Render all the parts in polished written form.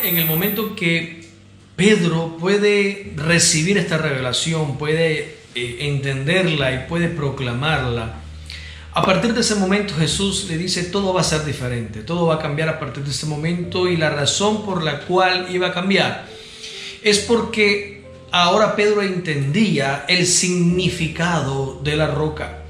en el momento que Pedro puede recibir esta revelación, puede entenderla y puede proclamarla, a partir de ese momento Jesús le dice: todo va a ser diferente, todo va a cambiar a partir de ese momento. Y la razón por la cual iba a cambiar es porque ahora Pedro entendía el significado de la roca.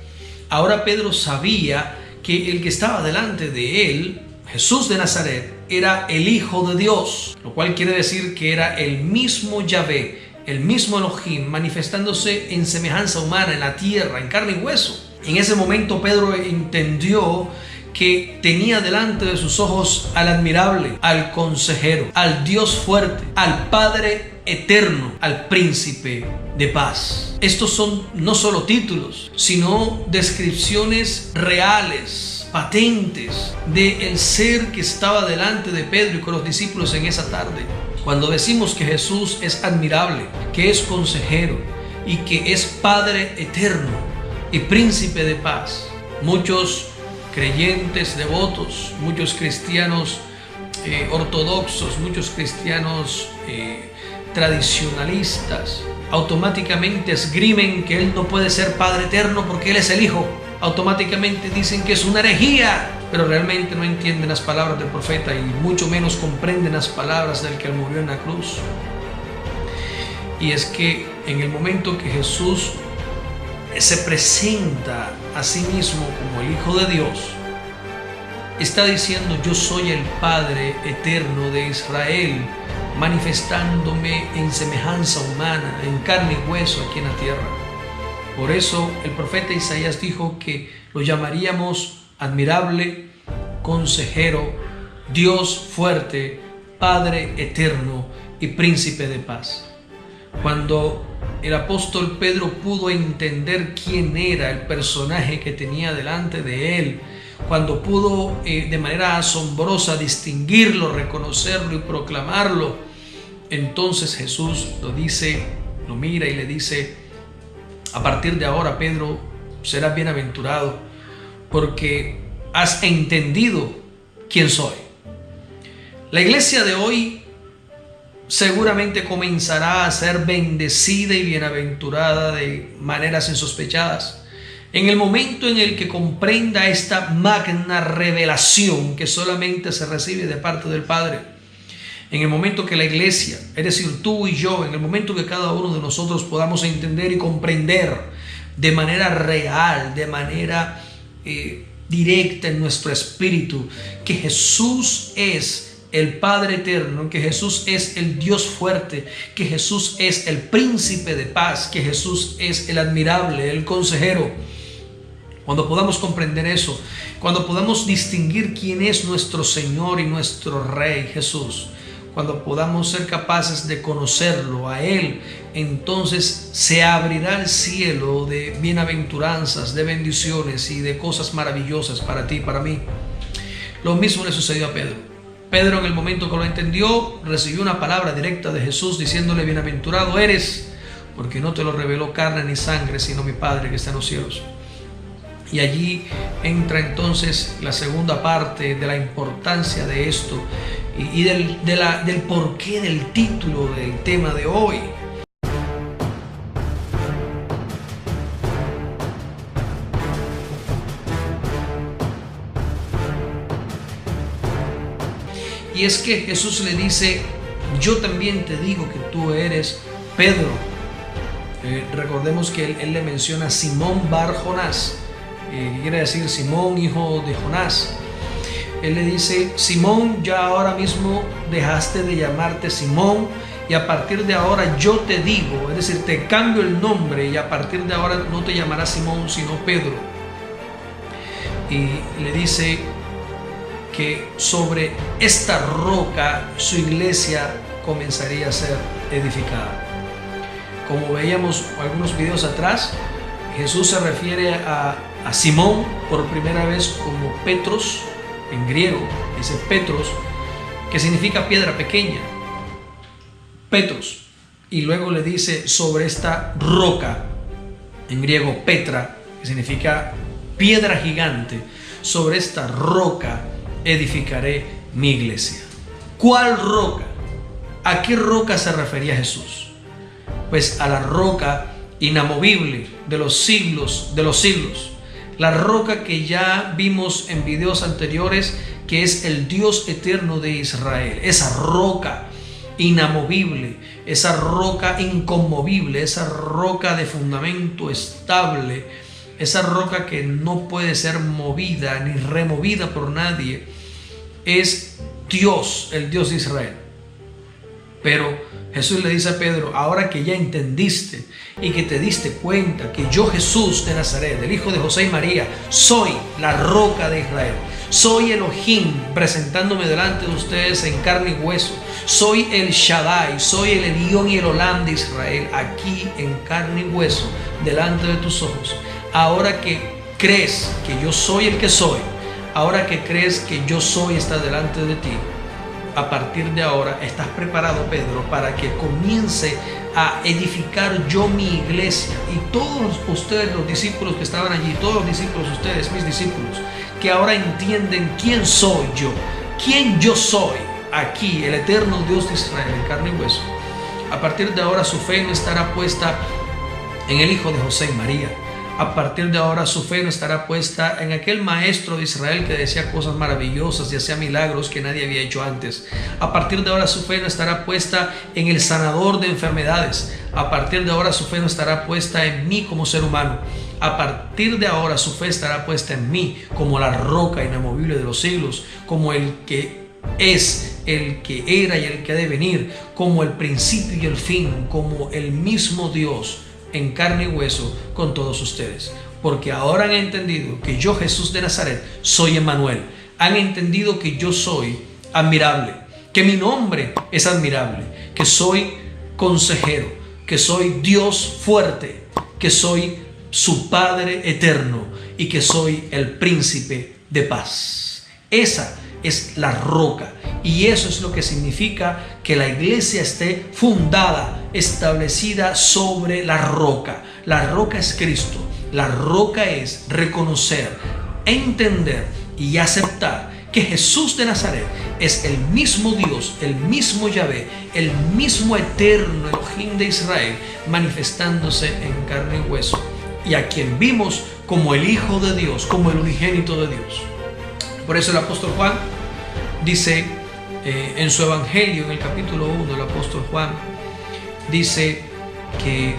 Ahora Pedro sabía que el que estaba delante de él, Jesús de Nazaret, era el Hijo de Dios, lo cual quiere decir que era el mismo Yahvé, el mismo Elohim, manifestándose en semejanza humana en la tierra, en carne y hueso. En ese momento Pedro entendió que tenía delante de sus ojos al admirable, al consejero, al Dios fuerte, al Padre eterno, al Príncipe de paz. Estos son no solo títulos, sino descripciones reales, patentes del ser que estaba delante de Pedro y con los discípulos en esa tarde. Cuando decimos que Jesús es admirable, que es consejero y que es Padre eterno y Príncipe de paz, muchos creyentes devotos, muchos cristianos ortodoxos, muchos cristianos tradicionalistas automáticamente esgrimen que Él no puede ser Padre eterno porque Él es el Hijo. Automáticamente dicen que es una herejía, pero realmente no entienden las palabras del profeta y mucho menos comprenden las palabras del que murió en la cruz. Y es que en el momento que Jesús se presenta a sí mismo como el Hijo de Dios, está diciendo: yo soy el Padre eterno de Israel, manifestándome en semejanza humana, en carne y hueso aquí en la tierra. Por eso el profeta Isaías dijo que lo llamaríamos admirable, consejero, Dios fuerte, Padre eterno y Príncipe de paz. Cuando el apóstol Pedro pudo entender quién era el personaje que tenía delante de él, cuando pudo de manera asombrosa distinguirlo, reconocerlo y proclamarlo, entonces Jesús lo mira y le dice: a partir de ahora, Pedro, serás bienaventurado porque has entendido quién soy. La iglesia de hoy seguramente comenzará a ser bendecida y bienaventurada de maneras insospechadas en el momento en el que comprenda esta magna revelación que solamente se recibe de parte del Padre. En el momento que la iglesia, es decir, tú y yo, en el momento que cada uno de nosotros podamos entender y comprender de manera real, de manera directa en nuestro espíritu, que Jesús es el Padre eterno, que Jesús es el Dios fuerte, que Jesús es el Príncipe de paz, que Jesús es el admirable, el consejero. Cuando podamos comprender eso, cuando podamos distinguir quién es nuestro Señor y nuestro Rey Jesús, cuando podamos ser capaces de conocerlo a Él, entonces se abrirá el cielo de bienaventuranzas, de bendiciones y de cosas maravillosas para ti y para mí. Lo mismo le sucedió a Pedro. Pedro, en el momento que lo entendió, recibió una palabra directa de Jesús diciéndole: bienaventurado eres, porque no te lo reveló carne ni sangre, sino mi Padre que está en los cielos. Y allí entra entonces la segunda parte de la importancia de esto y del porqué del título del tema de hoy. Y es que Jesús le dice: yo también te digo que tú eres Pedro. Recordemos que él le menciona a Simón Bar Jonás, que quiere decir Simón, hijo de Jonás. Él le dice: Simón, ya ahora mismo dejaste de llamarte Simón, y a partir de ahora yo te digo, es decir, te cambio el nombre, y a partir de ahora no te llamarás Simón, sino Pedro. Y le dice que sobre esta roca su iglesia comenzaría a ser edificada. Como veíamos algunos videos atrás, Jesús se refiere a Simón por primera vez como Petros, en griego dice Petros, que significa piedra pequeña, Petros, y luego le dice sobre esta roca, en griego Petra, que significa piedra gigante, sobre esta roca edificaré mi iglesia. ¿Cuál roca? ¿A qué roca se refería Jesús? Pues a la roca inamovible de los siglos de los siglos. La roca que ya vimos en videos anteriores, que es el Dios eterno de Israel. Esa roca inamovible, esa roca inconmovible, esa roca de fundamento estable, esa roca que no puede ser movida ni removida por nadie, es Dios, el Dios de Israel. Pero Jesús le dice a Pedro: ahora que ya entendiste y que te diste cuenta que yo, Jesús de Nazaret, el hijo de José y María, soy la roca de Israel, soy Elohim presentándome delante de ustedes en carne y hueso, soy el Shaddai, soy el Elión y el Olam de Israel, aquí en carne y hueso delante de tus ojos. Ahora que crees que yo soy el que soy, ahora que crees que yo soy está delante de ti, a partir de ahora estás preparado, Pedro, para que comience a edificar yo mi iglesia. Y todos ustedes, los discípulos que estaban allí, todos los discípulos, ustedes, mis discípulos, que ahora entienden quién soy yo, quién yo soy aquí, el eterno Dios de Israel en carne y hueso. A partir de ahora su fe no estará puesta en el hijo de José y María. A partir de ahora su fe no estará puesta en aquel maestro de Israel que decía cosas maravillosas y hacía milagros que nadie había hecho antes. A partir de ahora su fe no estará puesta en el sanador de enfermedades. A partir de ahora su fe no estará puesta en mí como ser humano. A partir de ahora su fe estará puesta en mí como la roca inamovible de los siglos, como el que es, el que era y el que ha de venir, como el principio y el fin, como el mismo Dios en carne y hueso con todos ustedes. Porque ahora han entendido que yo, Jesús de Nazaret, soy Emmanuel. Han entendido que yo soy admirable, que mi nombre es admirable, que soy consejero, que soy Dios fuerte, que soy su Padre eterno y que soy el príncipe de paz. Esa es la roca, y eso es lo que significa que la iglesia esté fundada, establecida sobre la roca. La roca es Cristo. La roca es reconocer, entender y aceptar que Jesús de Nazaret es el mismo Dios, el mismo Yahvé, el mismo eterno Elohim de Israel, manifestándose en carne y hueso, y a quien vimos como el Hijo de Dios, como el unigénito de Dios. Por eso el apóstol Juan dice en su evangelio, en el capítulo 1, el apóstol Juan dice que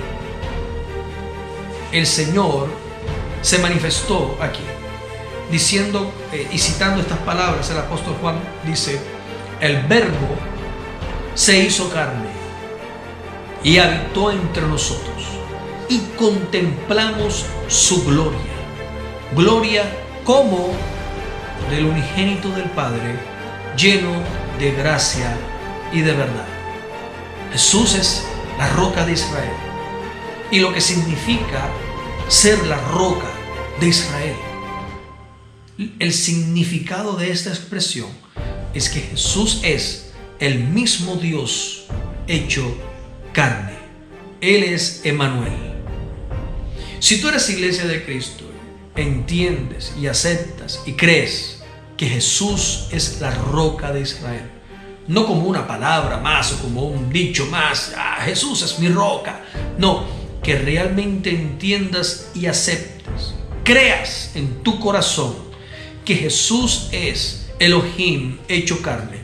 el Señor se manifestó aquí, diciendo y citando estas palabras, el apóstol Juan dice: el Verbo se hizo carne y habitó entre nosotros, y contemplamos su gloria, gloria como del unigénito del Padre, lleno de gracia y de verdad. Jesús es la roca de Israel, y lo que significa ser la roca de Israel. El significado de esta expresión es que Jesús es el mismo Dios hecho carne. Él es Emmanuel. Si tú eres iglesia de Cristo, entiendes y aceptas y crees que Jesús es la roca de Israel, no como una palabra más o como un dicho más, Jesús es mi roca. No, que realmente entiendas y aceptes, creas en tu corazón que Jesús es Elohim hecho carne,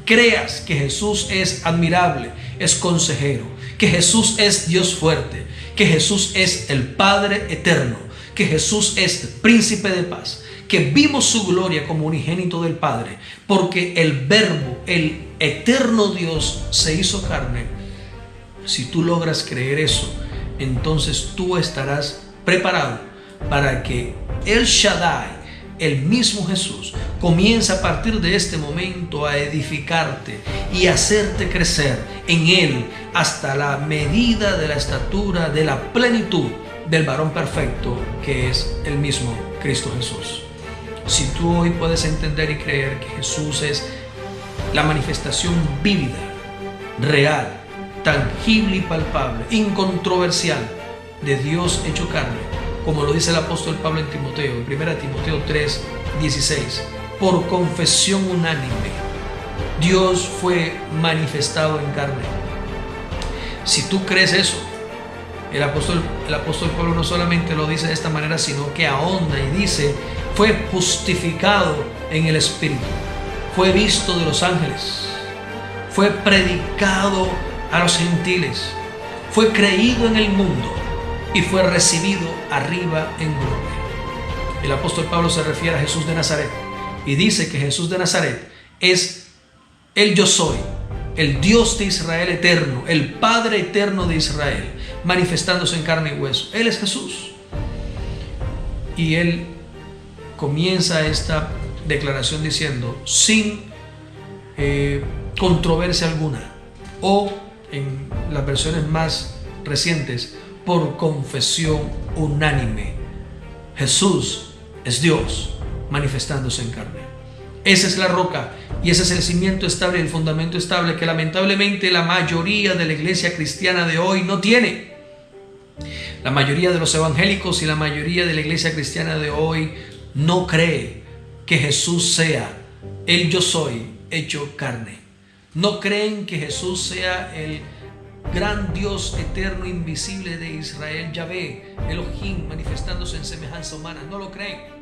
creas que Jesús es admirable, es consejero, que Jesús es Dios fuerte, que Jesús es el Padre eterno, que Jesús es el príncipe de paz, que vimos su gloria como unigénito del Padre, porque el Verbo, el eterno Dios, se hizo carne. Si tú logras creer eso, entonces tú estarás preparado para que el Shaddai, el mismo Jesús, comience a partir de este momento a edificarte y hacerte crecer en Él hasta la medida de la estatura de la plenitud del varón perfecto, que es el mismo Cristo Jesús. Si tú hoy puedes entender y creer que Jesús es la manifestación vívida, real, tangible y palpable, incontroversial de Dios hecho carne, como lo dice el apóstol Pablo en Timoteo, en 1 Timoteo 3:16, por confesión unánime Dios fue manifestado en carne. Si tú crees eso, el apóstol Pablo no solamente lo dice de esta manera, sino que ahonda y dice: fue justificado en el Espíritu, fue visto de los ángeles, fue predicado a los gentiles, fue creído en el mundo y fue recibido arriba en gloria. El apóstol Pablo se refiere a Jesús de Nazaret y dice que Jesús de Nazaret es el yo soy, el Dios de Israel eterno, el Padre eterno de Israel, manifestándose en carne y hueso. Él es Jesús. Y él comienza esta declaración diciendo, sin controversia alguna, o en las versiones más recientes, por confesión unánime: Jesús es Dios manifestándose en carne. Esa es la roca y ese es el cimiento estable, el fundamento estable que lamentablemente la mayoría de la iglesia cristiana de hoy no tiene. La mayoría de los evangélicos y la mayoría de la iglesia cristiana de hoy no cree que Jesús sea el yo soy hecho carne. No creen que Jesús sea el gran Dios eterno invisible de Israel, Yahvé, Elohim, manifestándose en semejanza humana. No lo creen.